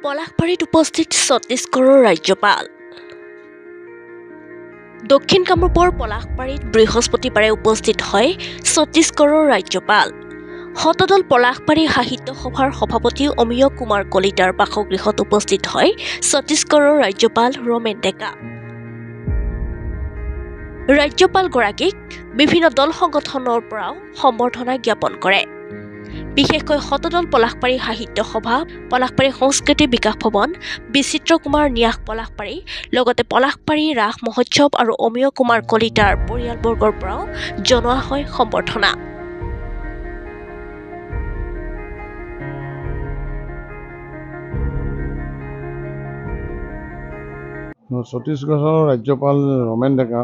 পলাশবাৰীত উপস্থিত ছত্তীশগড়ৰ ৰাজ্যপাল। দক্ষিণ কামৰূপৰ পলাশবাৰীত বৃহস্পতিবাৰে উপস্থিত হয় ছত্তীশগড়ৰ ৰাজ্যপাল। শতদল পলাশবাৰী সাহিত্য সভাৰ সভাপতি অমিয় কুমাৰ কলিতাৰ বাসগৃহত উপস্থিত হয় ছত্তীশগড়ৰ ৰাজ্যপাল ৰমেন ডেকা। ৰাজ্যপালগৰাকীক বিভিন্ন দল সংগঠনৰ পৰাও সম্বৰ্ধনা জ্ঞাপন কৰে। বিশেষকৈ শতদল পলাশবাৰী সাহিত্য সভা, পলাশবাৰী সংস্কৃতি বিকাশ ভৱন, বিচিত্ৰ কুমাৰ ন্যাস পলাশবাৰী, লগতে পলাশবাৰী ৰাস মহোৎসৱ আৰু অমিয় কুমাৰ কলিতাৰ পৰিয়ালবৰ্গৰ পৰাও জনোৱা হয় সম্বৰ্ধনা। ছত্তীশগড়ৰ ৰাজ্যপাল ৰমেন ডেকা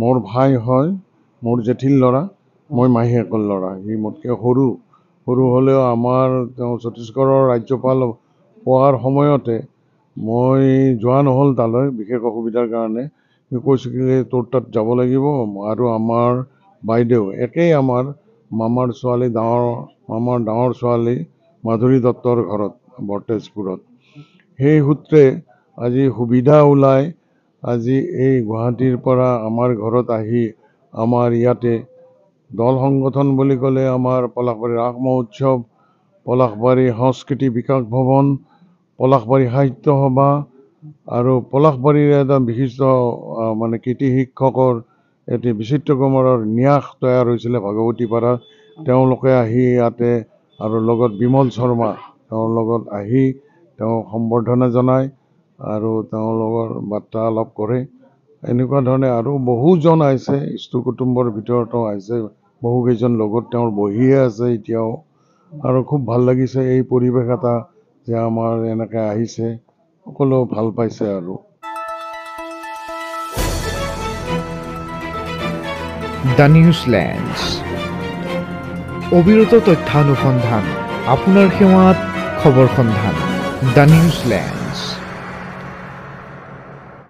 মোৰ ভাই হয়, মোৰ জেঠিৰ ল'ৰা, মই মাহীয়েকৰ ল'ৰা। সি মোতকৈ সৰু হ'লেও আমাৰ তেওঁ ছত্তীশগড়ৰ ৰাজ্যপাল হোৱাৰ সময়তে মই যোৱা নহ'ল তালৈ বিশেষ অসুবিধাৰ কাৰণে। সি কৈছিল তোৰ তাত যাব লাগিব আৰু আমাৰ বাইদেউ একেই আমাৰ মামাৰ ডাঙৰ ছোৱালী মাধুৰী দত্তৰ ঘৰত বৰতেজপুৰত। সেই সূত্ৰে আজি সুবিধা ওলাই আজি এই গুৱাহাটীৰ পৰা আমাৰ ঘৰত আহি আমাৰ ইয়াতে দল সংগঠন বুলি ক'লে আমাৰ পলাশবাৰী ৰাস মহোৎসৱ, পলাশবাৰী সংস্কৃতি বিকাশ ভৱন, পলাশবাৰী সাহিত্য সভা আৰু পলাশবাৰীৰ এটা বিশিষ্ট কৃতি শিক্ষকৰ এটি বিচিত্ৰ কুমাৰৰ ন্যাস তৈয়াৰ হৈছিলে ভাগৱতীপাৰা। তেওঁলোকে আহি ইয়াতে আৰু লগত বিমল শৰ্মা তেওঁৰ লগত আহি তেওঁ সম্বৰ্ধনা জনায় আৰু তেওঁলোকৰ বাৰ্তালাপ কৰে। এনেকুৱা ধৰণে আৰু বহুজন আহিছে, ইষ্টু কুটুম্বৰ ভিতৰতো আহিছে বহুকেইজন লগত তেওঁৰ বহিয়ে আছে এতিয়াও। আৰু খুব ভাল লাগিছে এই পৰিৱেশ এটা যে আমাৰ এনেকৈ আহিছে, সকলো ভাল পাইছে। আৰু দ্য নিউজ লেন্স, অবিৰত তথ্যানুসন্ধান, আপোনাৰ সেৱাত খবৰ সন্ধান। The news lens.